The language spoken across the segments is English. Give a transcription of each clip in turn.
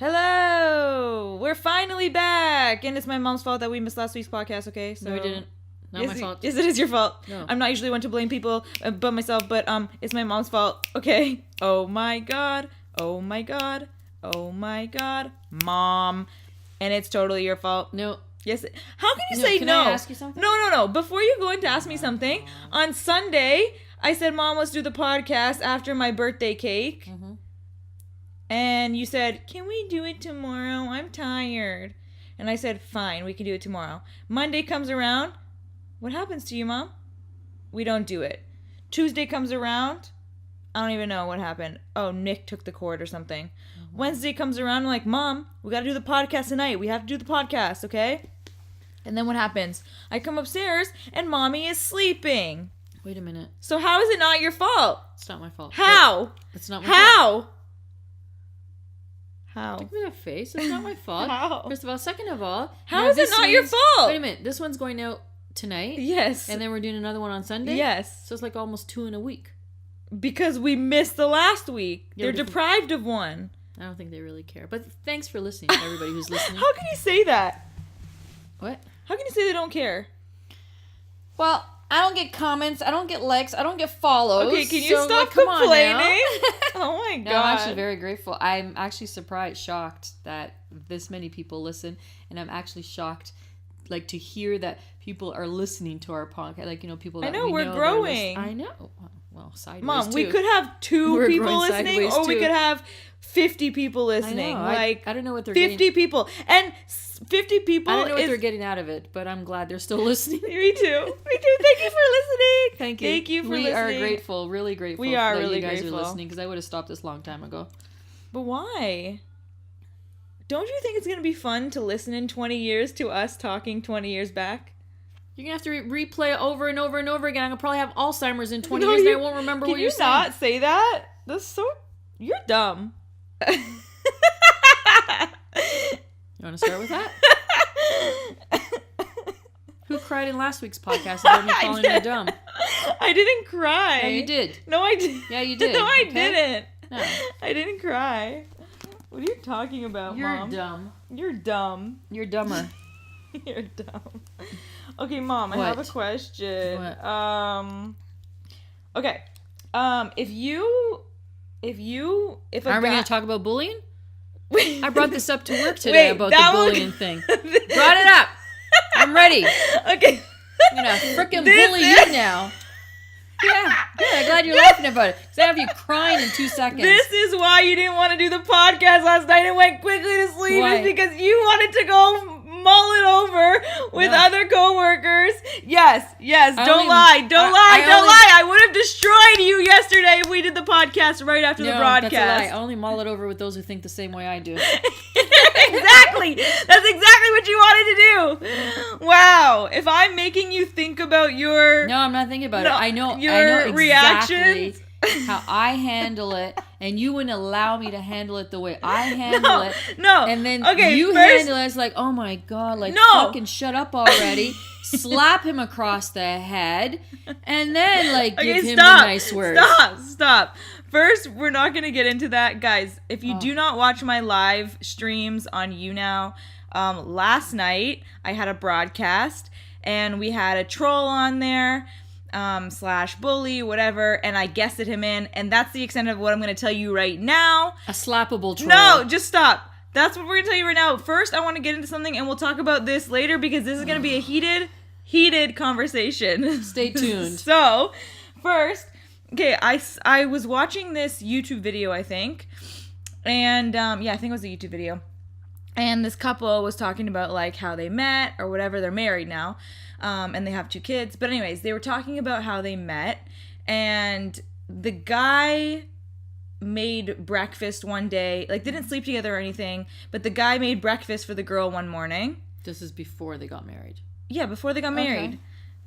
Hello! We're finally back! And it's my mom's fault that we missed last week's podcast, okay? So, no, we didn't. Not my fault. Yes, it is your fault. No. I'm not usually one to blame people but myself, but it's my mom's fault, okay? Oh my god. Oh my god. Oh my god. Mom. And it's totally your fault. No. Yes. How can you say can no? I ask you something? No. Before you go in to ask me something, on Sunday, I said, Mom, let's do the podcast after my birthday cake. Mm-hmm. And you said, can we do it tomorrow? I'm tired. And I said, fine, we can do it tomorrow. Monday comes around. What happens to you, Mom? We don't do it. Tuesday comes around. I don't even know what happened. Oh, Nick took the cord or something. Mm-hmm. Wednesday comes around. I'm like, Mom, we got to do the podcast tonight. We have to do the podcast, okay? And then what happens? I come upstairs and Mommy is sleeping. Wait a minute. So how is it not your fault? It's not my fault. How? It's not my fault. How? How? Look at that face. It's not my fault. How? First of all. Second of all. How is it not your fault? Wait a minute. This one's going out tonight? Yes. And then we're doing another one on Sunday? Yes. So it's like almost 2 in a week. Because we missed the last week. Yeah, They're deprived of one. I don't think they really care. But thanks for listening, everybody who's listening. How can you say that? What? How can you say they don't care? Well, I don't get comments. I don't get likes. I don't get follows. Okay, can you stop complaining? Oh my god. No, I'm actually very grateful. I'm actually shocked that this many people listen. And I'm actually shocked, like, to hear that people are listening to our podcast. Like, people that I know, we we're know growing. I know. Well, sideways, Mom, too. we could have 2 people listening, or we could have 50 people listening. I don't know what they're 50 getting. people. And 50 people I don't know what they're getting out of it, but I'm glad they're still listening. Me too. Me too. Thank you for listening. Thank you. Thank you for listening. We are grateful, really grateful. We are that really you guys grateful. are listening, because I would have stopped this a long time ago. But why? Don't you think it's going to be fun to listen in 20 years to us talking 20 years back? You're going to have to replay it over and over and over again. I'm going to probably have Alzheimer's in 20 years and I won't remember what you're saying. Can you not say that? That's so... You're dumb. You want to start with that? Who cried in last week's podcast about me calling her dumb? I didn't cry. Yeah, you did. No, I didn't. Yeah, you did. No, I didn't. No. I didn't cry. What are you talking about, Mom? You're dumb. You're dumb. You're dumber. You're dumb. Okay, Mom, What? I have a question. What? Okay. If a Are we guy... going to talk about bullying? I brought this up to work today about the bullying thing. Brought it up. I'm ready. Okay. I'm going to frickin' bully you now. Yeah, I'm glad you're laughing about it. Because I have you crying in 2 seconds. This is why you didn't want to do the podcast last night and went quickly to sleep. Why? Is because you wanted to go mull it over with other coworkers. Yes. Don't lie. I would have destroyed you yesterday if we did the podcast right after the broadcast. That's a lie. I only mull it over with those who think the same way I do. Exactly. That's exactly what you wanted to do. Wow. If I'm making you think about your... No, I'm not thinking about it. I know your exactly reactions. how I handle it, and you wouldn't allow me to handle it the way I handle it. No. And then you handle it as like, oh my god, like fucking shut up already. Slap him across the head, and then like give him the nice words. Stop. First, we're not going to get into that. Guys, if you do not watch my live streams on YouNow, last night I had a broadcast, and we had a troll on there. / bully, whatever, and I guested him in, and that's the extent of what I'm going to tell you right now. A slappable troll. No, just stop. That's what we're going to tell you right now. First, I want to get into something, and we'll talk about this later, because this is going to be a heated conversation. Stay tuned. So, first, okay, I was watching this YouTube video, I think, and, I think it was a YouTube video, and this couple was talking about, like, how they met, or whatever. They're married now. And they have 2 kids. But anyways, they were talking about how they met. And the guy made breakfast one day. Like, they didn't sleep together or anything. But the guy made breakfast for the girl one morning. This is before they got married. Yeah, before they got married.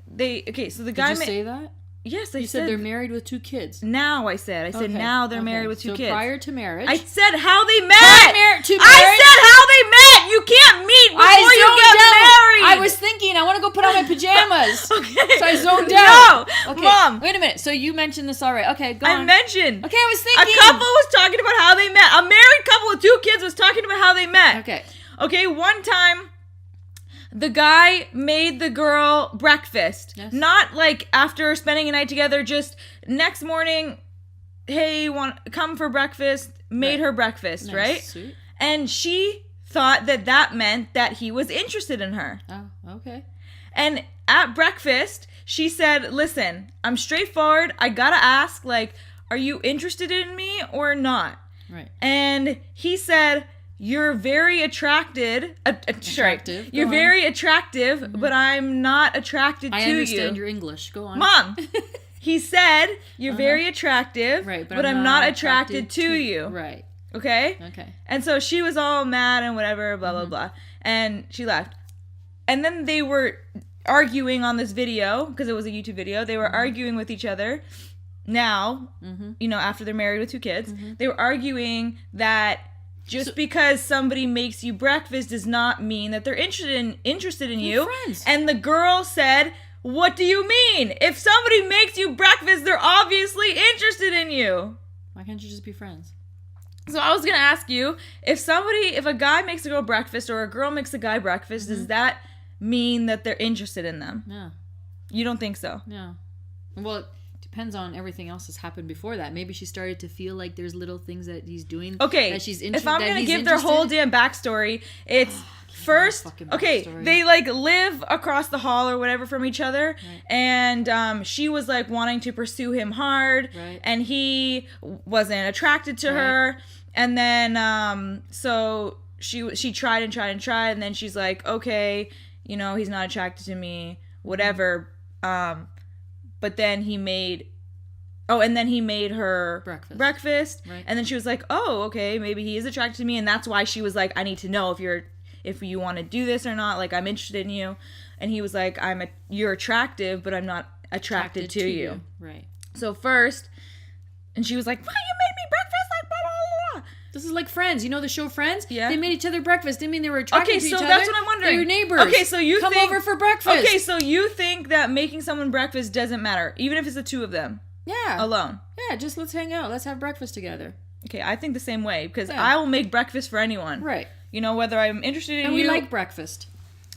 So the guy... Did you say that? Yes, I You said they're married with 2 kids. Now, I said now they're married with 2 kids. So prior to marriage. I said how they met. To marriage. I said how they met. You can't meet before you get married. I was thinking, I want to go put on my pajamas. Okay. So I zoned out. No, Okay. Mom. Wait a minute. So you mentioned this already. Okay, go on. I mentioned. Okay, I was thinking. A couple was talking about how they met. A married couple with 2 kids was talking about how they met. Okay. Okay, one time, the guy made the girl breakfast. Yes. Not like after spending a night together, just next morning, hey, come for breakfast, made her breakfast, Nice. right? Sweet. And she thought that meant that he was interested in her. Oh, okay. And at breakfast, she said, listen, I'm straightforward. I gotta ask, like, are you interested in me or not? Right. And he said, you're very attractive. You're very attractive, but I'm not attracted to you. I understand your English. Go on. Mom, he said, you're very attractive, Right, but I'm not attracted to you. Right. Okay? Okay. And so she was all mad and whatever, blah, blah, blah. And she left. And then they were arguing on this video, because it was a YouTube video. They were arguing with each other now, you know, after they're married with 2 kids. They were arguing that just because somebody makes you breakfast does not mean that they're interested in you. Friends. And the girl said, what do you mean? If somebody makes you breakfast, they're obviously interested in you. Why can't you just be friends? So I was going to ask you, if a guy makes a girl breakfast or a girl makes a guy breakfast, does that mean that they're interested in them? No. You don't think so? No. Well, it depends on everything else that's happened before that. Maybe she started to feel like there's little things that he's doing. Okay. That she's If I'm going to give interested. their whole damn backstory, it's first, okay, they like live across the hall or whatever from each other, and she was like wanting to pursue him hard, and he wasn't attracted to her, and then so she tried, and then she's like, okay, you know, he's not attracted to me, whatever, but then he made her breakfast. Right. And then she was like, oh, okay, maybe he is attracted to me, and that's why she was like, I need to know if you want to do this or not, like, I'm interested in you. And he was like, you're attractive, but I'm not attracted to you. Right. So first, and she was like, why you made me breakfast, like, blah, blah, blah, blah. This is like Friends. You know the show Friends? Yeah. They made each other breakfast. Didn't mean they were attracted to each other. Okay, so that's what I'm wondering. They're your neighbors. Okay, so you Come over for breakfast. Okay, so you think that making someone breakfast doesn't matter, even if it's the 2 of them? Yeah. Alone? Yeah, just let's hang out. Let's have breakfast together. Okay, I think the same way, because I will make breakfast for anyone. Right. You know, whether I'm interested in you. And we like breakfast.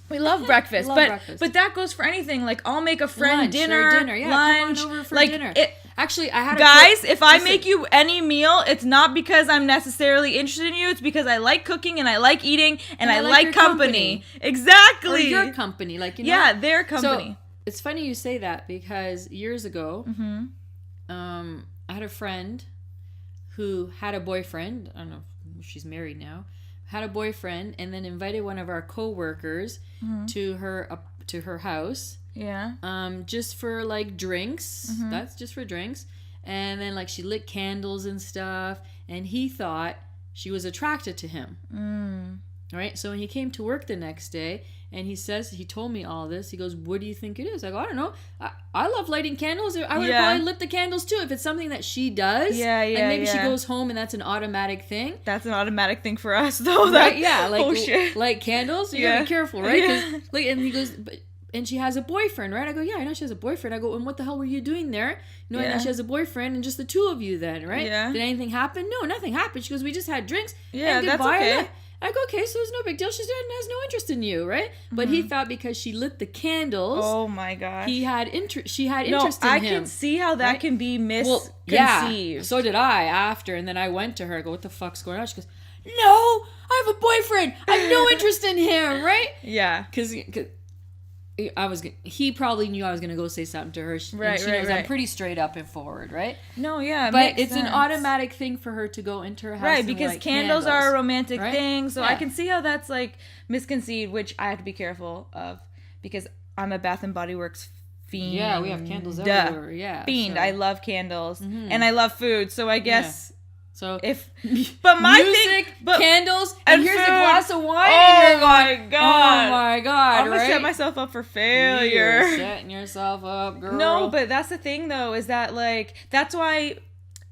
We love breakfast. But that goes for anything. Like, I'll make a friend Lunch dinner. Yeah, lunch. come on over for like, dinner. Actually, guys, if I make you any meal, it's not because I'm necessarily interested in you. It's because I like cooking and I like eating and I like company. Exactly. Or your company. Like, you know. Yeah, their company. So, it's funny you say that because years ago, I had a friend who had a boyfriend. I don't know if she's married now. Had a boyfriend and then invited one of our co-workers to her house. Yeah. Just for like drinks. That's just for drinks. And then like she lit candles and stuff. And he thought she was attracted to him. Right? So when he came to work the next day and he told me all this. He goes, what do you think it is? I go, I don't know. I love lighting candles. I would have probably lit the candles too if it's something that she does. Yeah. Like maybe she goes home and that's an automatic thing. That's an automatic thing for us though. Right? Yeah. Like, oh shit. Like candles. You gotta be careful, right? And he goes, and she has a boyfriend, right? I go, yeah, I know she has a boyfriend. I go, and what the hell were you doing there? You know, I know she has a boyfriend and just the 2 of you then, right? Yeah. Did anything happen? No, nothing happened. She goes, we just had drinks. Yeah, and that's okay. I go, okay, so it's no big deal. She has no interest in you, right? But he thought because she lit the candles. Oh my gosh. She had interest in him. I can see how that can be misconceived. Yeah, so did I after. And then I went to her. I go, what the fuck's going on? She goes, no, I have a boyfriend. I have no interest in him, right? Yeah. Because he probably knew I was gonna go say something to her. She knows I'm pretty straight up and forward, right? No, yeah, but it's an automatic thing for her to go into her house, right? Because candles are a romantic thing, so yeah. I can see how that's like misconceived, which I have to be careful of because I'm a Bath and Body Works fiend. Yeah, we have candles everywhere. Yeah, fiend. So. I love candles and I love food, so I guess. Yeah. So but my music, thing, candles, and here's food. a glass of wine. Oh my god! Oh my god! I'm gonna set myself up for failure. You're setting yourself up, girl. No, but that's the thing though, is that like that's why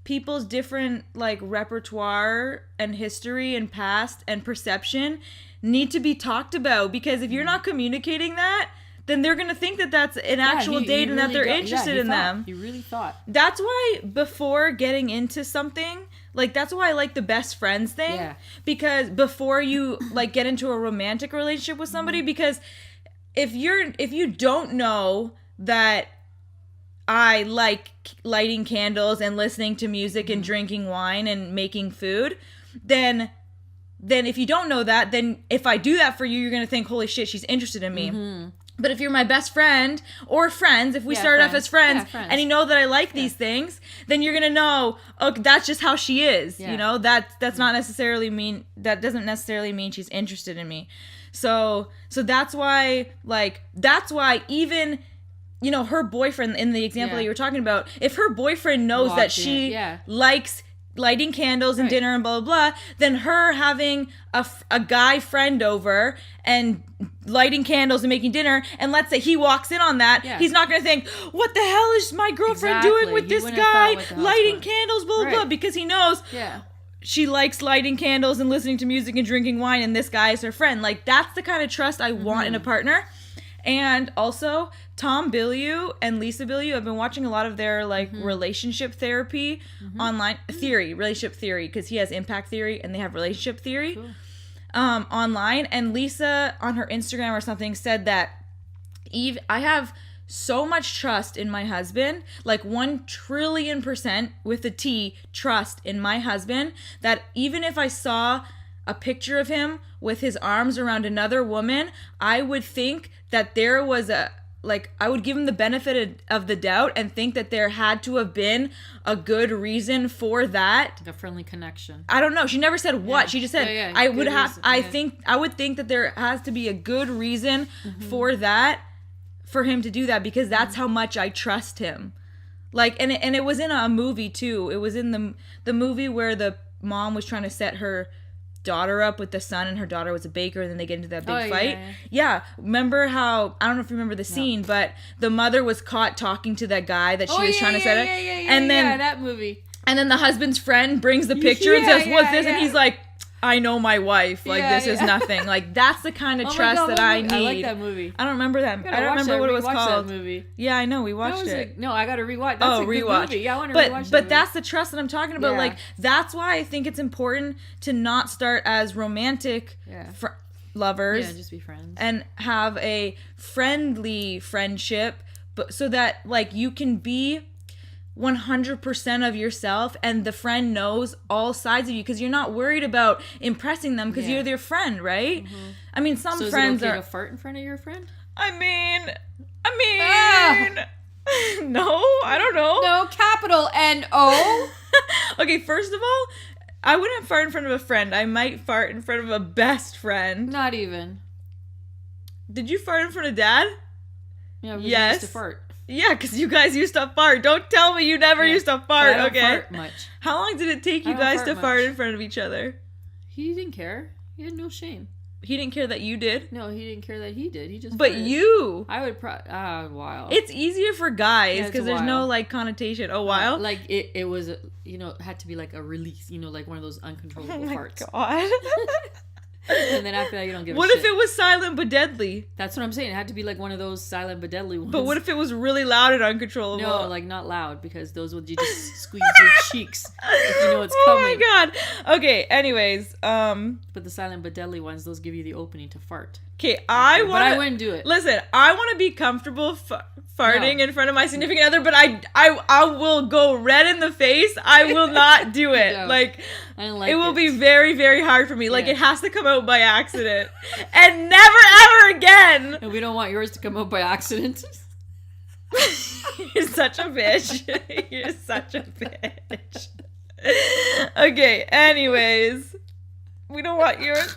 people's different like repertoire and history and past and perception need to be talked about, because if you're not communicating that, then they're going to think that that's an actual date and that they're interested in them. He really thought. That's why before getting into something, like, that's why I like the best friends thing. Yeah. Because before you, like, get into a romantic relationship with somebody, because if you don't know that I like lighting candles and listening to music and drinking wine and making food, then if you don't know that, then if I do that for you, you're going to think, holy shit, she's interested in me. But if you're my best friend, or friends, if we start off as friends, and you know that I like these things, then you're gonna know, okay, that's just how she is. You know, that's not necessarily mean, that doesn't necessarily mean she's interested in me. So that's why even, you know, her boyfriend, in the example that you were talking about, if her boyfriend knows that she likes lighting candles and dinner and blah, blah, blah, then her having a guy friend over and lighting candles and making dinner, and let's say he walks in on that, he's not going to think, what the hell is my girlfriend doing with this guy lighting candles, blah, blah, blah, because he knows she likes lighting candles and listening to music and drinking wine, and this guy is her friend. Like, that's the kind of trust I want in a partner. And also, Tom Bilyeu and Lisa Bilyeu, I've been watching a lot of their, like, relationship therapy online, relationship theory, because he has impact theory and they have relationship theory online. And Lisa, on her Instagram or something, said that, Eve, I have so much trust in my husband, like 1,000,000,000,000% with a T, trust in my husband, that even if I saw a picture of him with his arms around another woman, I would think that there was I would give him the benefit of the doubt and think that there had to have been a good reason for that. Like a friendly connection. I don't know. She never said what. She just said, I would think that there has to be a good reason for that, for him to do that, because that's how much I trust him. Like, and it was in a movie too. It was in the movie where the mom was trying to set her daughter up with the son, and her daughter was a baker, and then they get into that big fight. Yeah. Remember how, I don't know if you remember the scene, but the mother was caught talking to that guy that she was trying to set up. And then that movie. And then the husband's friend brings the picture and says, what's this? And he's like, I know my wife. Like, this is nothing. Like, that's the kind of trust that I need. I like that movie. I don't remember that. I don't remember what it was called. That movie. Yeah, I know. We watched it. No, I got to rewatch. That's a good movie. Yeah, I want to rewatch that. But that's the trust that I'm talking about. Yeah. Like, that's why I think it's important to not start as romantic lovers. Yeah, just be friends. And have a friendly friendship, but so that, like, you can be 100% of yourself, and the friend knows all sides of you, because you're not worried about impressing them, because you're their friend, right? I mean, some friends is it okay to fart in front of your friend? I mean, no, I don't know. No, capital N-O. Okay, first of all, I wouldn't fart in front of a friend. I might fart in front of a best friend. Not even. Did you fart in front of Dad? Yeah, we used to fart. Yeah, because you guys used to fart. Don't tell me you never used to fart, I don't okay? Fart much. How long did it take you guys to fart in front of each other? He didn't care. He had no shame. He didn't care that you did? No, he didn't care that he did. He just But farted. You! I would a while. It's easier for guys, because there's no, like, connotation. A while? Like, it was, you know, it had to be, like, a release. You know, like one of those uncontrollable farts. Oh, my God. And then after that, you don't give a shit. shit. What if it was silent but deadly? That's what I'm saying. It had to be like one of those silent but deadly ones. But what if it was really loud and uncontrollable? No, like not loud, because those would you just squeeze your cheeks if you know it's coming. Oh my God. Okay, anyways. But the silent but deadly ones, those give you the opening to fart. Okay, but I wouldn't do it. Listen, I want to be comfortable farting in front of my significant other, but I will go red in the face. I will not do it. No, like, I don't like it will be very, very hard for me. Like, it has to come out by accident. And never, ever again. And we don't want yours to come out by accident. You're such a bitch. You're such a bitch. Okay, anyways. We don't want yours.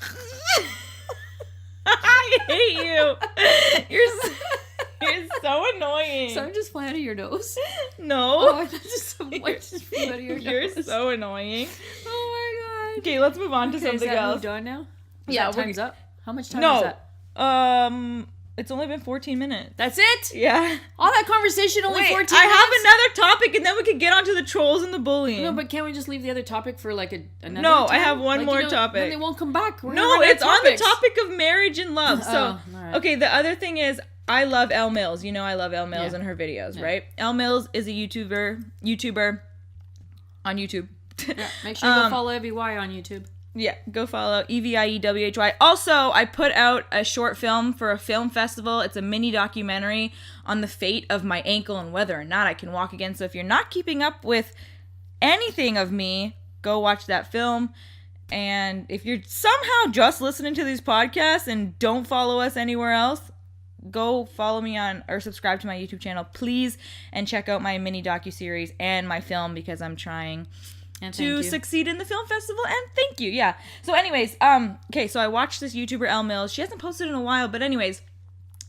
I hate you. You're so annoying. So I'm just flying out of your nose? No. Oh, I thought just some white just flew out of your nose. You're so annoying. Oh my God. Okay, let's move on to something else. Moved on now? Yeah, time's up. How much time is that? It's only been 14 minutes. That's it? Yeah. All that conversation, only 14 minutes? I have another topic, and then we could get onto the trolls and the bullying. No, but can't we just leave the other topic for like another No, time? I have one more topic. Then they won't come back. No, it's on the topic of marriage and love. So, right. Okay, the other thing is, I love Elle Mills. You know I love Elle Mills and her videos, right? Elle Mills is a YouTuber on YouTube. Yeah, make sure you go follow Evie Y on YouTube. Yeah, go follow EVIEWHY. Also, I put out a short film for a film festival. It's a mini documentary on the fate of my ankle and whether or not I can walk again. So if you're not keeping up with anything of me, go watch that film. And if you're somehow just listening to these podcasts and don't follow us anywhere else, go follow me on or subscribe to my YouTube channel, please, and check out my mini docuseries and my film because I'm trying to succeed in the film festival, and thank you. Yeah. So anyways, okay, so I watched this YouTuber Elle Mills. She hasn't posted in a while, but anyways,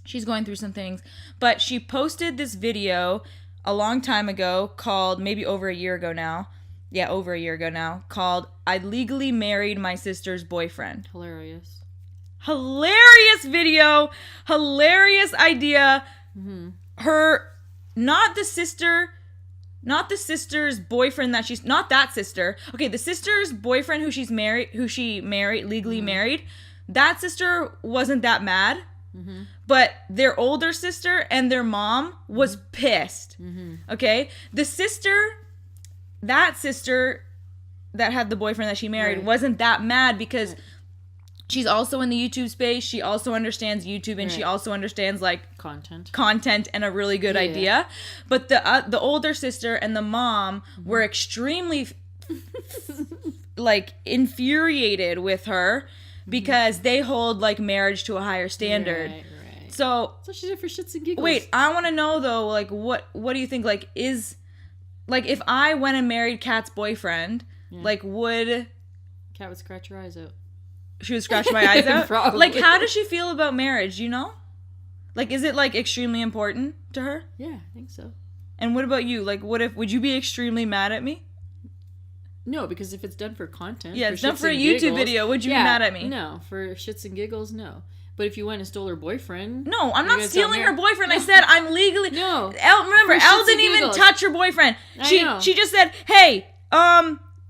she's going through some things. But she posted this video a long time ago called, maybe over a year ago now. Yeah, over a year ago now, called I Legally Married My Sister's Boyfriend. Hilarious video, hilarious idea. Mm-hmm. Her, not the sister's boyfriend that she's not that sister. Okay, the sister's boyfriend who she married, legally married. That sister wasn't that mad, but their older sister and their mom was pissed. Okay, that sister that had the boyfriend that she married wasn't that mad because she's also in the YouTube space. She also understands YouTube, and she also understands like content and a really good idea. But the older sister and the mom were extremely like infuriated with her because they hold like marriage to a higher standard. Right. So she did for shits and giggles. Wait, I want to know though, like what do you think? Like if I went and married Kat's boyfriend, like Kat would scratch her eyes out. She would scratch my eyes out? Probably. Like, how does she feel about marriage, you know? Like, is it, like, extremely important to her? Yeah, I think so. And what about you? Like, would you be extremely mad at me? No, because if it's done for content... Yeah, it's done for a YouTube video. Would you be mad at me? No, for shits and giggles, no. But if you went and stole her boyfriend... No, I'm not stealing her boyfriend. I said I'm legally... No. Remember, Elle didn't even touch her boyfriend. She just said, hey,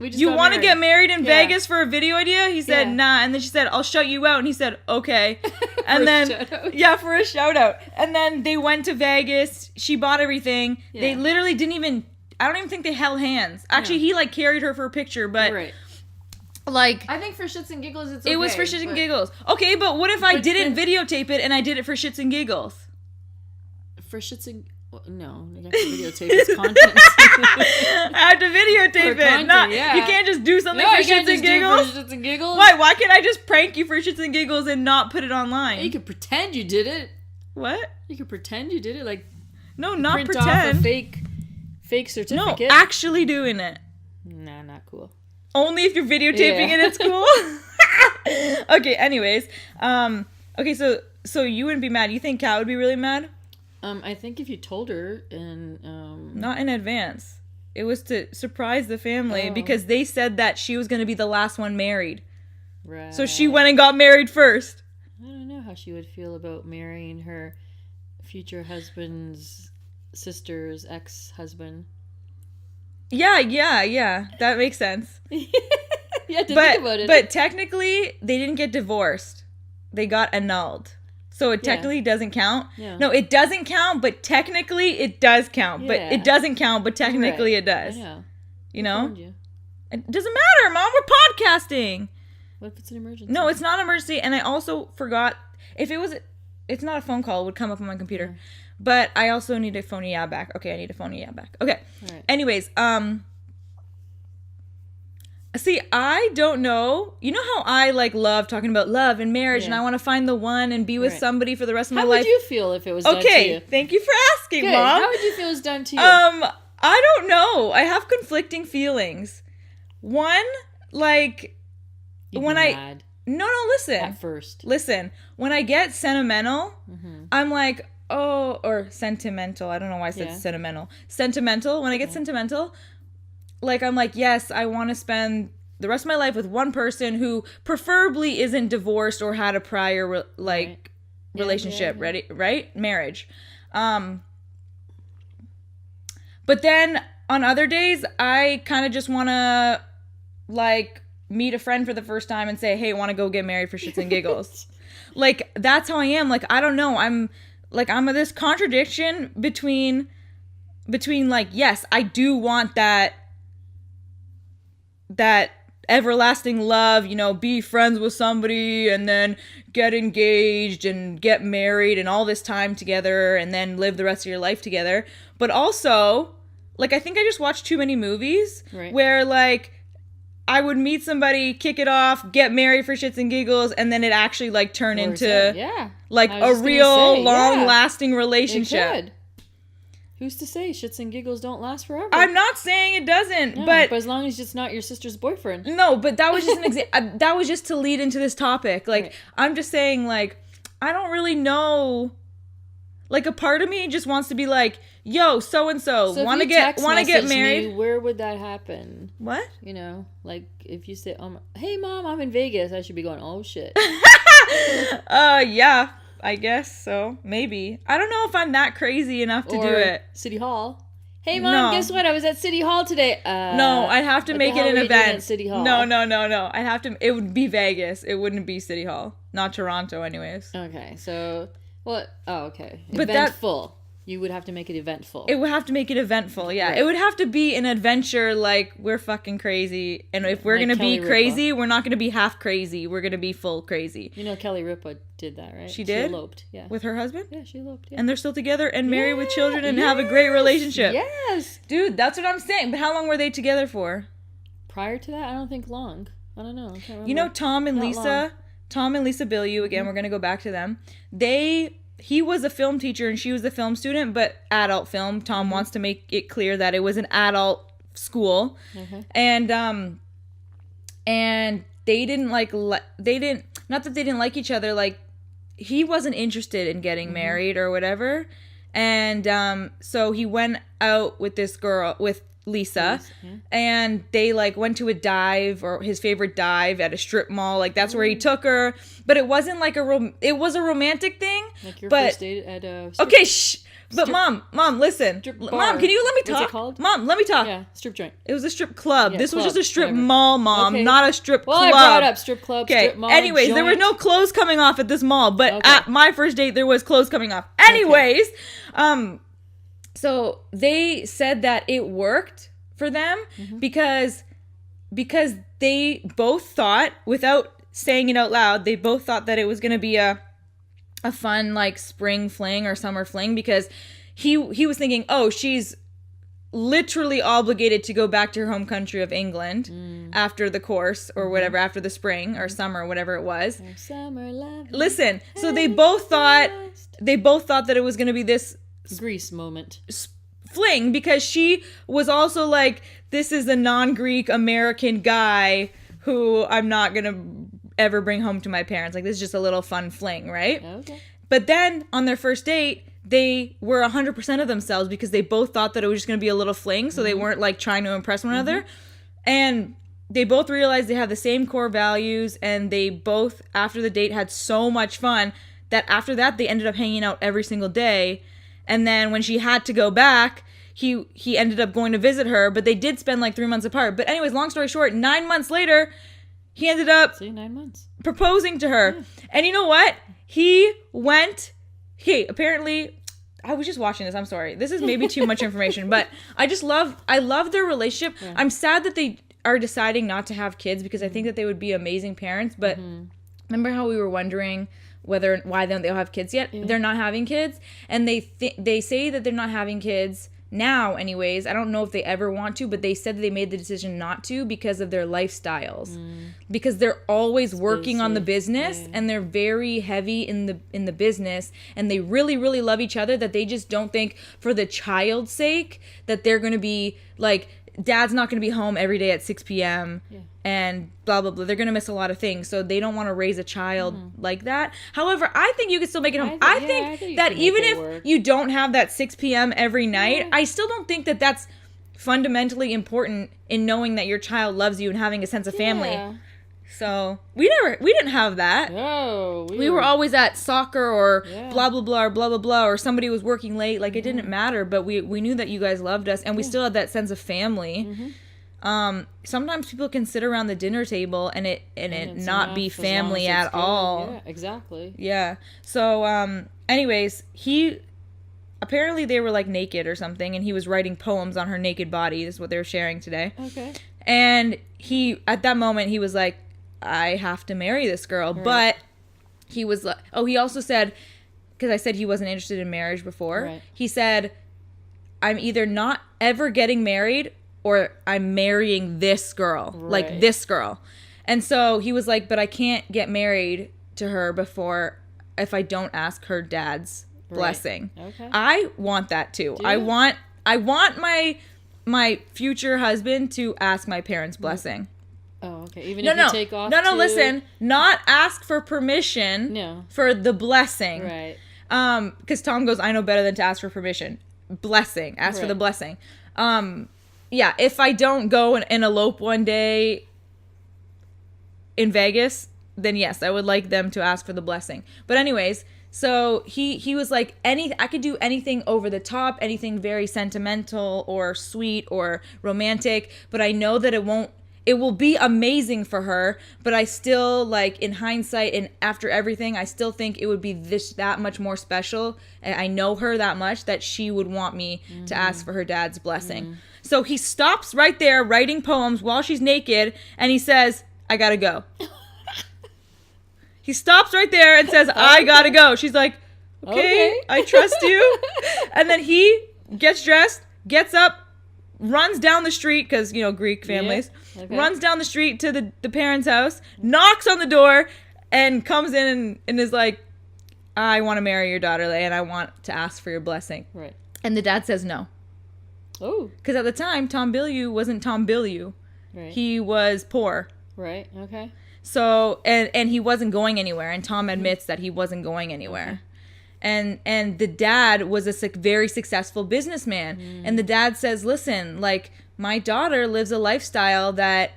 you want to get married in Vegas for a video idea? He said, nah. And then she said, I'll shout you out. And he said, okay. And then, for a shout out. And then they went to Vegas. She bought everything. Yeah. They literally didn't even, I don't even think they held hands. Actually, he like carried her for a picture, but like. I think for shits and giggles, it's okay. It was for shits and giggles. Okay, but what if I didn't videotape it and I did it for shits and giggles? For shits and... No, you have to videotape its content. I have to videotape it. Content, You can't just do something for shits and giggles. For shits and giggles. Why can't I just prank you for shits and giggles and not put it online? Yeah, you could pretend you did it. What? You could pretend you did it, like no, not print pretend. Off a fake certificate. No, actually doing it. Nah, not cool. Only if you're videotaping it, it's cool. Okay. Anyways, okay. So you wouldn't be mad. You think Kat would be really mad? I think if you told her and not in advance. It was to surprise the family because they said that she was going to be the last one married. Right. So she went and got married first. I don't know how she would feel about marrying her future husband's sister's ex-husband. Yeah. That makes sense. You have to think about it. But technically, they didn't get divorced. They got annulled. So it technically doesn't count. Yeah. No, it doesn't count, but technically it does count. But it doesn't count, but technically it does. Yeah. You know? It doesn't matter, Mom. We're podcasting. What if it's an emergency? No, it's not an emergency. And I also forgot, it's not a phone call. It would come up on my computer. Yeah. But I also need a phone back. Okay, I need a phone back. Okay. All right. Anyways, see, I don't know. You know how I love talking about love and marriage, and I want to find the one and be with somebody for the rest of my life. How would you feel if it was done to you? Okay, thank you for asking, Good. Mom. How would you feel it was done to you? I don't know. I have conflicting feelings. One, like You'd when be I mad listen. at first. Listen, when I get sentimental, I'm like, or sentimental. I don't know why I said sentimental. Sentimental. When I get sentimental. Like, I'm like, yes, I want to spend the rest of my life with one person who preferably isn't divorced or had a prior, relationship, ready, right? Marriage. But then on other days, I kind of just want to like meet a friend for the first time and say, hey, want to go get married for shits and giggles. Like, that's how I am. Like, I don't know. I'm this contradiction between like, yes, I do want that everlasting love, you know, be friends with somebody and then get engaged and get married and all this time together and then live the rest of your life together. But also, like, I think I just watched too many movies where, like, I would meet somebody, kick it off, get married for shits and giggles, and then it actually, like, turn into, like, a real long-lasting relationship. It could. Who's to say shits and giggles don't last forever? I'm not saying it doesn't, no, but as long as it's not your sister's boyfriend. No, but that was just an example. That was just to lead into this topic. Like, I'm just saying, like, I don't really know. Like, a part of me just wants to be like, yo, so-and-so, want to get married. Where would that happen? What? You know, like, if you say, hey, Mom, I'm in Vegas, I should be going, oh, shit. Yeah, I guess so. Maybe. I don't know if I'm that crazy enough to do it. City Hall. Hey, Mom, guess what? I was at City Hall today. No, I'd have to make it an event. At City Hall? No. I'd have to, it would be Vegas. It wouldn't be City Hall. Not Toronto, anyways. Okay, so... What? Oh, okay. But eventful. You would have to make it eventful. It would have to make it eventful, yeah. Right. It would have to be an adventure like we're fucking crazy. And if we're going to be crazy, we're not going to be half crazy. We're going to be full crazy. You know Kelly Ripa did that, right? She did? She eloped, yeah. With her husband? Yeah, she eloped, yeah. And they're still together and married with children and have a great relationship. Yes! Dude, that's what I'm saying. But how long were they together for? Prior to that, I don't think long. I don't know. I can't remember. You know Tom and Lisa Bilyeu, again, we're going to go back to them. He was a film teacher and she was a film student, but adult film. Tom wants to make it clear that it was an adult school. And they didn't not that they didn't like each other, like he wasn't interested in getting married or whatever. And so he went out with this girl, with Lisa, and they like went to a dive, or his favorite dive at a strip mall. Like that's where he took her, but it wasn't like it was a romantic thing. Like your first date at a strip, okay, shh. But mom, listen. Mom, can you let me talk? What's it called? Mom, let me talk. Yeah, strip joint. It was a strip club. Yeah, this club, was just a strip whatever. mall, Mom, not a strip club. Well, I brought up strip club, okay. strip mall, Anyways, there were no clothes coming off at this mall, but at my first date, there was clothes coming off. Anyways, so they said that it worked for them because they both thought, without saying it out loud, they both thought that it was going to be a fun like spring fling or summer fling, because he was thinking, oh, she's literally obligated to go back to her home country of England after the course or whatever, after the spring or summer, whatever it was. Summer love. Listen, so they both thought that it was going to be this Grease moment fling, because she was also like, this is a non-Greek American guy who I'm not going to ever bring home to my parents. Like, this is just a little fun fling, right? Okay. But then on their first date, they were 100% of themselves, because they both thought that it was just going to be a little fling, so they weren't like trying to impress one another. And they both realized they have the same core values, and they both, after the date, had so much fun that after that they ended up hanging out every single day. And then when she had to go back, he ended up going to visit her, but they did spend like 3 months apart. But anyways, long story short, 9 months later, he ended up 9 months proposing to her. Yeah. And you know what? He went, apparently, I was just watching this, I'm sorry. This is maybe too much information, but I love their relationship. Yeah. I'm sad that they are deciding not to have kids, because I think that they would be amazing parents. But remember how we were wondering why don't they have kids yet? Yeah. They're not having kids, and they say that they're not having kids now anyways. I don't know if they ever want to, but they said that they made the decision not to because of their lifestyles, because they're always working on the business, and they're very heavy in the business, and they really, really love each other, that they just don't think for the child's sake that they're going to be like, dad's not going to be home every day at 6 p.m. and blah, blah, blah. They're going to miss a lot of things. So they don't want to raise a child like that. However, I think you can still make it home. I think that even if you don't have that 6 p.m. every night, I still don't think that that's fundamentally important in knowing that your child loves you and having a sense of family. So we didn't have that. No, we were always at soccer or blah blah blah or blah blah blah, or somebody was working late. Like, it didn't matter, but we knew that you guys loved us, and we still had that sense of family. Sometimes people can sit around the dinner table and it not be family at all. Yeah, exactly. Yeah. So anyways, apparently they were like naked or something, and he was writing poems on her naked body. This is what they were sharing today. Okay. And at that moment he was like, I have to marry this girl. Right. But he was like, he also said, because I said he wasn't interested in marriage before. Right. He said, I'm either not ever getting married or I'm marrying this girl, like this girl. And so he was like, but I can't get married to her if I don't ask her dad's blessing. Okay. I want that too. I want my future husband to ask my parents' blessing. Oh, okay. Even if you take off. No, listen. Not ask for permission. No. For the blessing. Right. Because Tom goes, I know better than to ask for permission. Blessing. Ask for the blessing. Yeah, if I don't go and elope one day in Vegas, then yes, I would like them to ask for the blessing. But anyways, so he was like, I could do anything over the top, anything very sentimental or sweet or romantic, but I know that it will be amazing for her, but I still, like, in hindsight and after everything, I still think it would be that much more special. And I know her that much that she would want me to ask for her dad's blessing. So he stops right there writing poems while she's naked, and he says, I gotta go. He stops right there and says, I gotta go. She's like, okay. I trust you. And then he gets dressed, gets up, runs down the street, because, Greek families, runs down the street to the parents' house, knocks on the door, and comes in and is like, I want to marry your daughter, and I want to ask for your blessing. Right. And the dad says no. Oh. Because at the time, Tom Bilyeu wasn't Tom Bilyeu. Right. He was poor. Right. Okay. So, and he wasn't going anywhere, and Tom admits that he wasn't going anywhere. Okay. And the dad was a very successful businessman. And the dad says, listen, like, my daughter lives a lifestyle that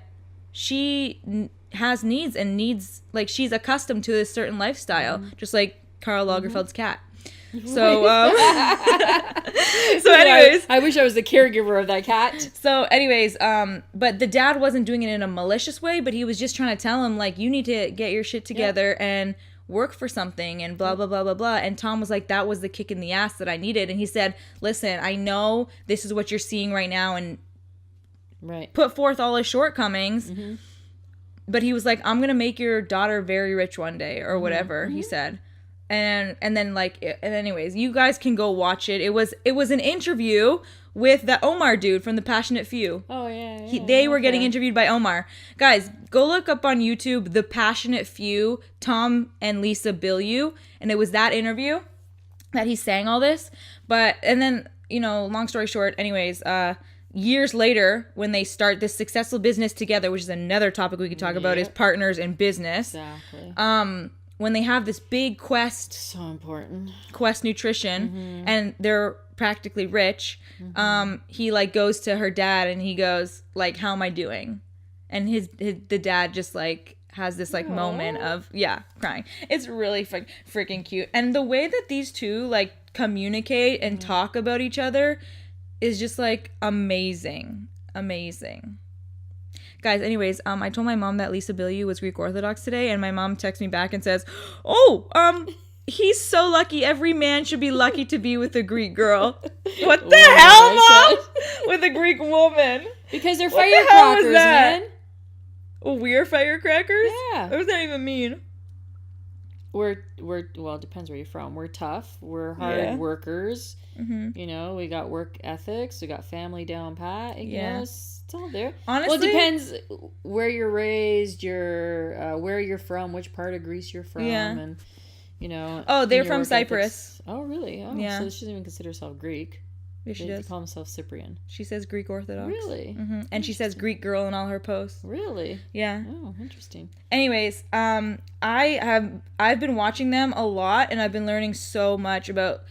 she has needs, like, she's accustomed to this certain lifestyle, just like Karl Lagerfeld's cat. So, so anyways. I wish I was the caregiver of that cat. So anyways, but the dad wasn't doing it in a malicious way, but he was just trying to tell him, like, you need to get your shit together and work for something and blah, blah, blah, blah, blah. And Tom was like, that was the kick in the ass that I needed. And he said, listen, I know this is what you're seeing right now, and put forth all his shortcomings. But he was like, I'm going to make your daughter very rich one day, or whatever, he said. And then, like, and anyways, you guys can go watch it. It was an interview with that Omar dude from The Passionate Few. Oh, yeah. They were getting interviewed by Omar. Guys, go look up on YouTube The Passionate Few, Tom and Lisa Bilyeu. And it was that interview that he sang all this. And then, long story short, anyways, years later, when they start this successful business together, which is another topic we could talk about, is partners in business. Exactly. When they have this big Quest, so important, Quest Nutrition, and they're practically rich, he, like, goes to her dad and he goes, like, how am I doing? And the dad just, like, has this, like, moment of crying. It's really freaking cute. And the way that these two, like, communicate and talk about each other is just, like, amazing. Guys, anyways, I told my mom that Lisa Bilyeu was Greek Orthodox today, and my mom texts me back and says, he's so lucky. Every man should be lucky to be with a Greek girl. What the hell, Mom? With a Greek woman. Because they're firecrackers, man. We're firecrackers? Yeah. What does that even mean? Well, it depends where you're from. We're tough. We're hard workers. We got work ethics. We got family down pat. It's all there. Honestly, well, it depends where you're raised, where you're from, which part of Greece you're from, and Oh, they're from Cyprus. Ethics. Oh, really? Oh, yeah. So she doesn't even consider herself Greek. Yeah, she does. They call themselves Cyprian. She says Greek Orthodox. Really? And she says Greek girl in all her posts. Really? Yeah. Oh, interesting. Anyways, I've been watching them a lot, and I've been learning so much about,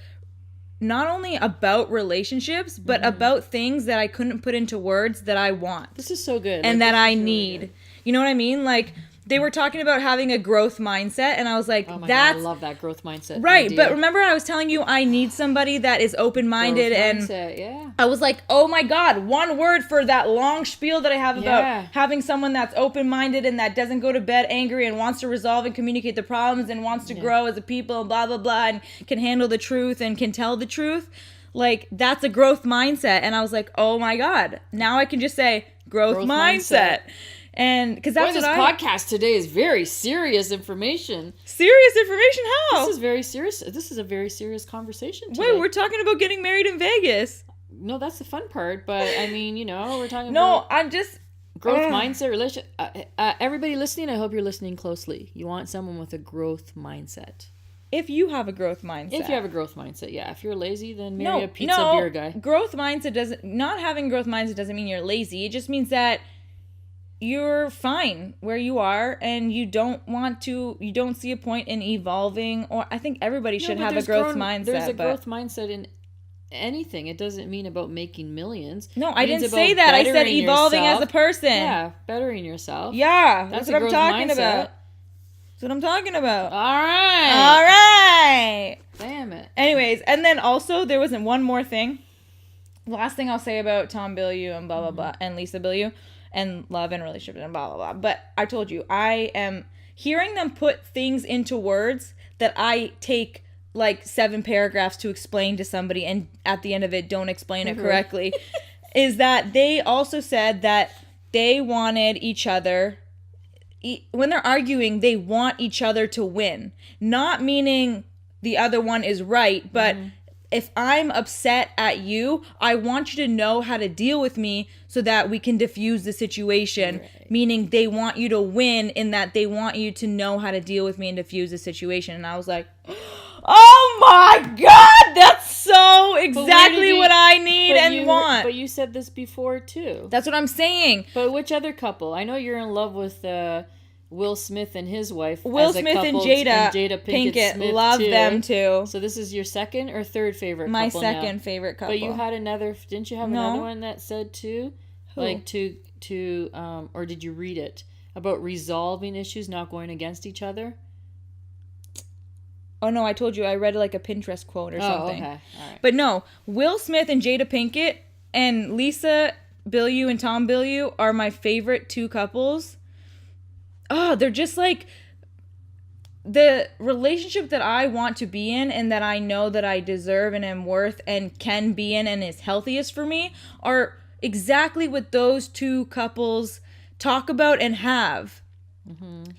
not only about relationships, but about things that I couldn't put into words that I want. This is so good. And that I need. Really, you know what I mean? Like, they were talking about having a growth mindset, and I was like, oh my that's... God, I love that growth mindset. Right, idea. but remember I was telling you I need somebody that is open-minded, and yeah. I was like, oh my God, one word for that long spiel that I have about having someone that's open-minded and that doesn't go to bed angry and wants to resolve and communicate the problems and wants to grow as a people and blah, blah, blah, and can handle the truth and can tell the truth. Like, that's a growth mindset. And I was like, oh my God, now I can just say growth mindset. And because that's this podcast today is very serious information. Serious information? How? This is very serious. This is a very serious conversation today. Wait, we're talking about getting married in Vegas. No, that's the fun part. But I mean, you know, we're talking about... No, I'm just... growth mindset, relationship. Everybody listening, I hope you're listening closely. You want someone with a growth mindset. If you have a growth mindset. If you have a growth mindset, yeah. If you're lazy, then marry a pizza beer guy. Growth mindset doesn't... Not having growth mindset doesn't mean you're lazy. It just means that you're fine where you are and you don't see a point in evolving. Or I think everybody should have a growth mindset. There's a growth mindset in anything. It doesn't mean about making millions. No, I didn't say that. I said evolving as a person. Yeah, bettering yourself. Yeah, that's what I'm talking about. That's what I'm talking about. All right. Damn it. Anyways, and then also there wasn't one more thing. Last thing I'll say about Tom Bilyeu and blah, blah, blah, and Lisa Bilyeu and love and relationship and blah, blah, blah. But I told you, I am hearing them put things into words that I take like 7 paragraphs to explain to somebody and at the end of it don't explain it correctly, is that they also said that they wanted each other... when they're arguing, they want each other to win. Not meaning the other one is right, but if I'm upset at you, I want you to know how to deal with me so that we can diffuse the situation. Right. Meaning they want you to win in that they want you to know how to deal with me and diffuse the situation. And I was like, oh my God, that's so exactly what I need and want. But you said this before too. That's what I'm saying. But which other couple? I know you're in love with Will Smith and his wife. Will Smith and Jada Pinkett. Smith love too. them too. So this is your second or third favorite couple My second favorite couple. But you had another, didn't you have another one that said too? Who? Like or did you read it? About resolving issues, not going against each other? Oh no, I told you I read like a Pinterest quote or something. Okay. All right. But no, Will Smith and Jada Pinkett and Lisa Bilyeu and Tom Bilyeu are my favorite 2 couples. Oh, they're just like the relationship that I want to be in and that I know that I deserve and am worth and can be in and is healthiest for me are exactly what those 2 couples talk about and have. Mm-hmm.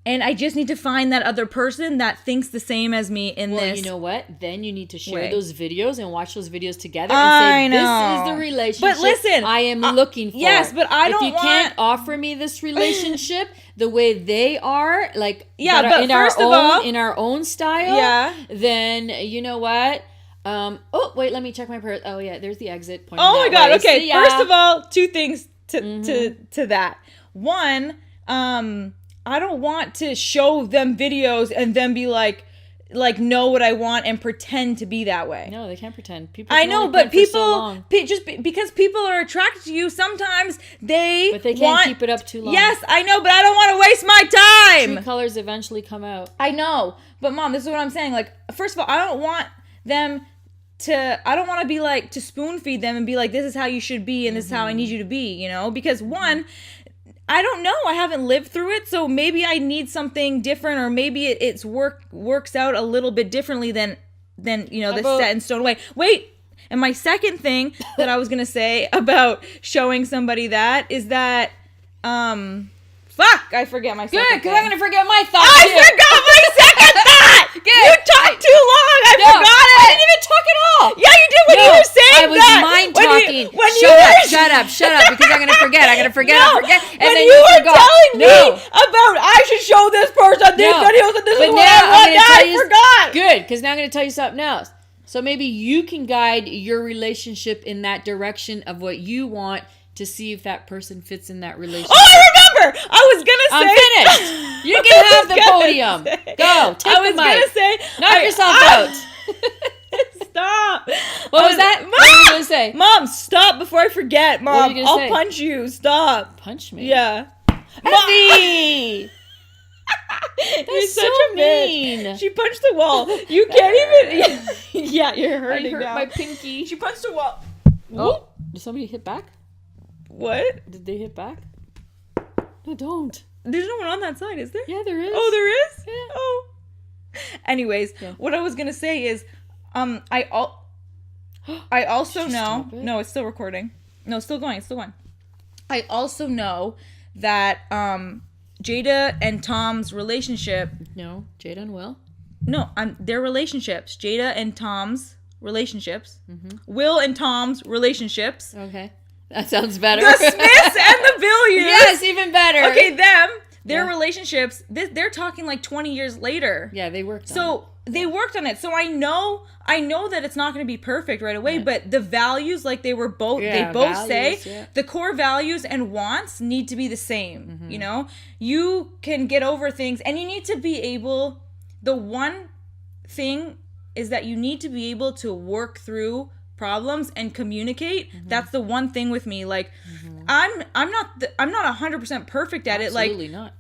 And I just need to find that other person that thinks the same as me in this. Well, you know what? Then you need to share those videos and watch those videos together and say, this is the relationship but listen, I am looking for. Yes, but I don't want... If you can't offer me this relationship the way they are, like but in our own style, then you know what? Oh, wait, let me check my purse. Oh, yeah, there's the exit. Oh, my God. Okay, first of all, 2 things to that. One, I don't want to show them videos and then be like know what I want and pretend to be that way. No, they can't pretend. People. I know, but people because people are attracted to you. Sometimes but they can't keep it up too long. Yes, I know, but I don't want to waste my time. True colors eventually come out. I know, but Mom, this is what I'm saying. Like, first of all, I don't want to be like to spoon feed them and be like, this is how you should be and this is how I need you to be. You know, because one. I don't know. I haven't lived through it, so maybe I need something different, or maybe it's works out a little bit differently than the set in stone way. Wait, and my second thing that I was gonna say about showing somebody that is that I forget my second. Good, because I'm gonna forget my thought. I forgot my second thought. You talked too long. I forgot it. I didn't even talk at all. Yeah, you did when you were saying that. I was mind talking. Shut up, because I'm gonna forget. And when then you were forgot. telling me about I should show this person these videos and this is what I want, I forgot. Good, because now I'm gonna tell you something else. So maybe you can guide your relationship in that direction of what you want to see if that person fits in that relationship. Oh, I remember! I was gonna say... I'm finished! You can have the podium. Go, take the mic. I was gonna say... Knock yourself out. Stop. What was that? What were you gonna say? Mom, stop before I forget, Mom. What were you gonna say? I'll punch you. Stop. Punch me? Yeah. Effie! That's so mean. Bitch. She punched the wall. You can't even. Yeah, you're hurting I hurt now. my pinky. She punched the wall. Oh, did somebody hit back? What? Did they hit back? No, don't. There's no one on that side, is there? Yeah, there is. Oh, there is? Yeah. Oh. Anyways, what I was gonna say is, I also know. No, it's still recording. No, it's still going. It's still going. I also know that Jada and Tom's relationship. No, Jada and Will. No, their relationships. Jada and Tom's relationships. Mm-hmm. Will and Tom's relationships. Okay, that sounds better. The Smiths and the Villiers. Yes, even better. Okay, their relationships. They're talking like 20 years later. Yeah, they worked. They worked on it. So I know that it's not going to be perfect right away, but the values, like they both say, the core values and wants need to be the same. Mm-hmm. You know, you can get over things, and you need to be able, the one thing is that you need to be able to work through problems and communicate. Mm-hmm. That's the one thing with me. Like, I'm not 100% perfect at it. Like, absolutely not.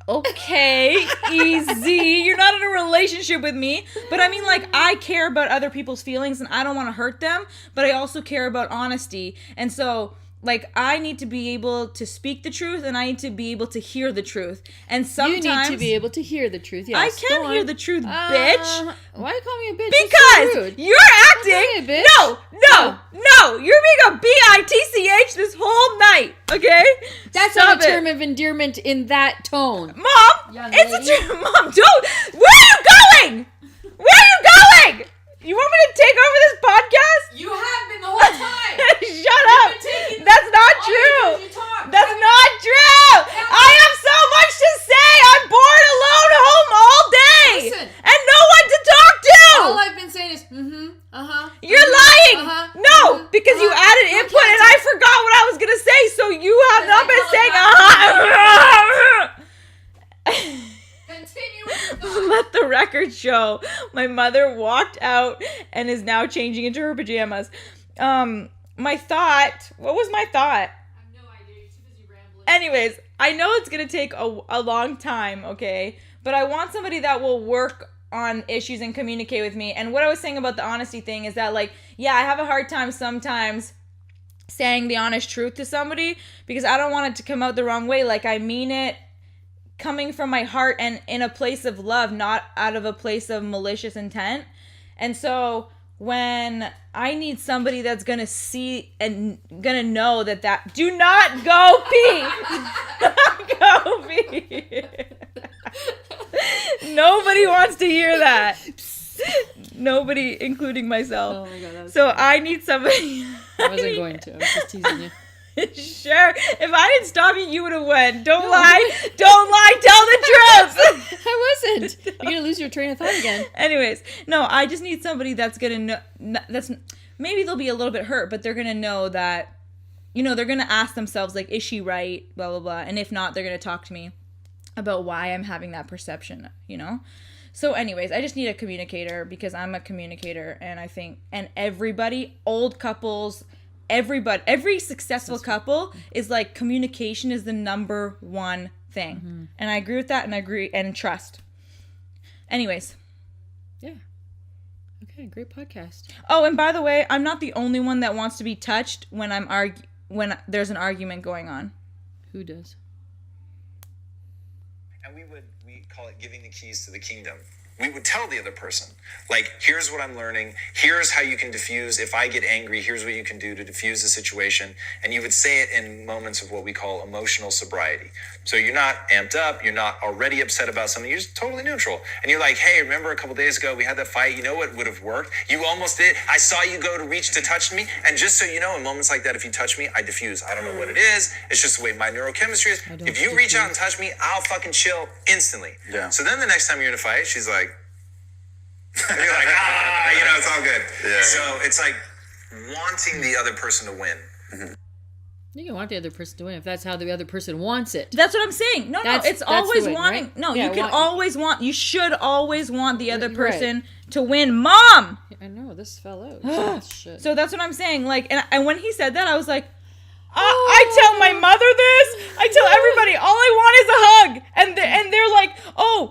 Okay, easy. You're not in a relationship with me. But I mean, like, I care about other people's feelings and I don't want to hurt them. But I also care about honesty. And so, like, I need to be able to speak the truth and I need to be able to hear the truth. And sometimes... You need to be able to hear the truth, yes. I can hear the truth, bitch. Why are you calling me a bitch? Because so rude. you're acting... Bitch. No! You're being a bitch this whole night, okay? That's not a term of endearment in that tone. Mom! Young It's lady. a term... Mom, don't... Where are you going? Where are you going? You want me to take over this podcast? You have been the whole time. Shut up. That's not true. That's not true. I have so much to say. I'm bored alone home all day. Listen. And no one to talk to. All I've been saying is, You're lying. No, because you added input and I forgot what I was going to say. So you have not been saying, Continue with the Let the record show. My mother walked out and is now changing into her pajamas. My thought. What was my thought? I have no idea. You're too busy rambling. Anyways, I know it's going to take a long time, okay? But I want somebody that will work on issues and communicate with me. And what I was saying about the honesty thing is that, like, yeah, I have a hard time sometimes saying the honest truth to somebody because I don't want it to come out the wrong way. Like, I mean it coming from my heart and in a place of love, not out of a place of malicious intent. And so when I need somebody that's gonna see and gonna know that do not go pee. Go pee. Nobody wants to hear that. Nobody, including myself. Oh my God, so I need somebody. I wasn't going to. I was just teasing you. Sure. If I didn't stop you, you would have won. Don't lie. Don't lie. Tell the truth. I wasn't. You're going to lose your train of thought again. Anyways, no, I just need somebody that's going to know. Maybe they'll be a little bit hurt, but they're going to know that, you know, they're going to ask themselves, like, is she right? Blah, blah, blah. And if not, they're going to talk to me about why I'm having that perception, you know? So anyways, I just need a communicator because I'm a communicator. And I think, and everybody, old couples, every successful couple is like, communication is the number one thing. Mm-hmm. And I agree with that, and I agree, and trust. Anyways. Yeah. Okay, great podcast. Oh, and by the way, I'm not the only one that wants to be touched when when there's an argument going on. Who does? And we call it giving the keys to the kingdom. We would tell the other person, like, here's what I'm learning. Here's how you can diffuse. If I get angry, here's what you can do to diffuse the situation. And you would say it in moments of what we call emotional sobriety. So you're not amped up. You're not already upset about something. You're just totally neutral. And you're like, hey, remember a couple days ago we had that fight? You know what would have worked? You almost did. I saw you go to reach to touch me. And just so you know, in moments like that, if you touch me, I diffuse. I don't know what it is. It's just the way my neurochemistry is. If you reach out and touch me, I'll fucking chill instantly. Yeah. So then the next time you're in a fight, she's like, you're like, you know, it's all good. Yeah. So it's like wanting the other person to win. Mm-hmm. You can want the other person to win if that's how the other person wants it. That's what I'm saying. No, it's always wanting. Right? No, yeah, you should always want the other person to win. Mom! I know, this fell out. Shit. So that's what I'm saying. Like, and when he said that, I was like, I tell my mother this. I tell everybody, all I want is a hug. And they're like, oh,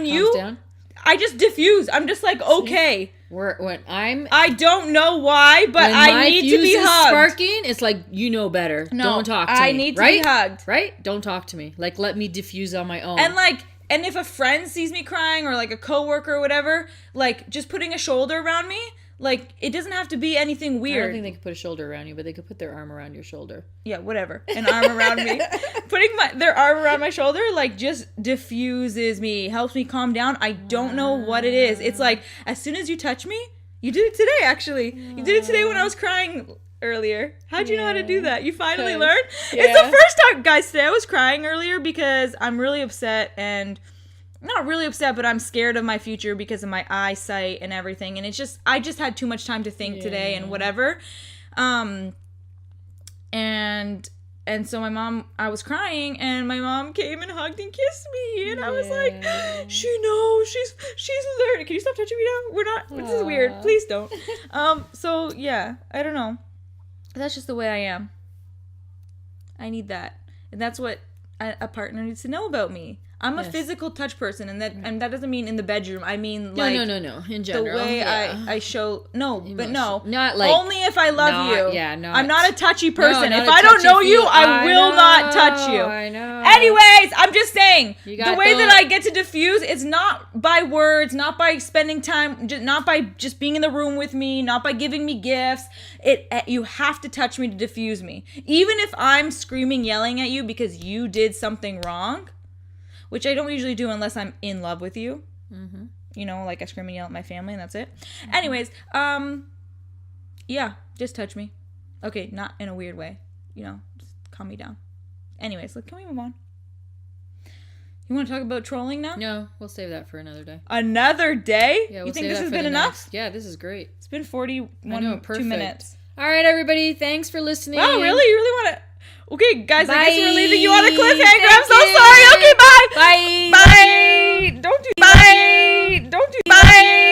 you, down. I just diffuse. I'm just like, okay. I don't know why, but I need to be hugged. Sparking, it's like, you know better. No, don't talk to me. I need to be hugged. Right? Don't talk to me. Like, let me diffuse on my own. And if a friend sees me crying or like a coworker or whatever, like just putting a shoulder around me, like it doesn't have to be anything weird. I don't think they could put a shoulder around you, but they could put their arm around your shoulder. Yeah, whatever. An arm around me. Putting their arm around my shoulder like just diffuses me, helps me calm down. I don't know what it is. It's like as soon as you touch me, you did it today actually. You did it today when I was crying earlier. How'd you know how to do that? You finally learned? Yeah. It's the first time, guys, today I was crying earlier because I'm really upset and not really upset, but I'm scared of my future because of my eyesight and everything. And it's just, I just had too much time to think today and whatever. And so I was crying and my mom came and hugged and kissed me. And I was like, she knows, she's learning. Can you stop touching me now? This is weird. Please don't. So yeah, I don't know. That's just the way I am. I need that. And that's what a partner needs to know about me. I'm a physical touch person, and that doesn't mean in the bedroom. I mean, like no. In general, the way I show emotion. Not like only if I love you. Yeah, no. I'm not a touchy person. No, if I don't know you, I will not touch you. I know. Anyways, I'm just saying the way that I get to diffuse is not by words, not by spending time, not by just being in the room with me, not by giving me gifts. You have to touch me to diffuse me, even if I'm screaming, yelling at you because you did something wrong. Which I don't usually do unless I'm in love with you. Mm-hmm. You know, like I scream and yell at my family and that's it. Mm-hmm. Anyways, yeah, just touch me. Okay, not in a weird way. You know, just calm me down. Anyways, can we move on? You want to talk about trolling now? No, we'll save that for another day. Another day? Yeah, you think this has been enough? Yeah, this is great. It's been 41, 2 minutes. All right, everybody, thanks for listening. Wow, really? You really want to... Okay, guys, bye. I guess we're leaving you on a cliffhanger. I'm so sorry. Okay, bye. Bye. Bye. Don't do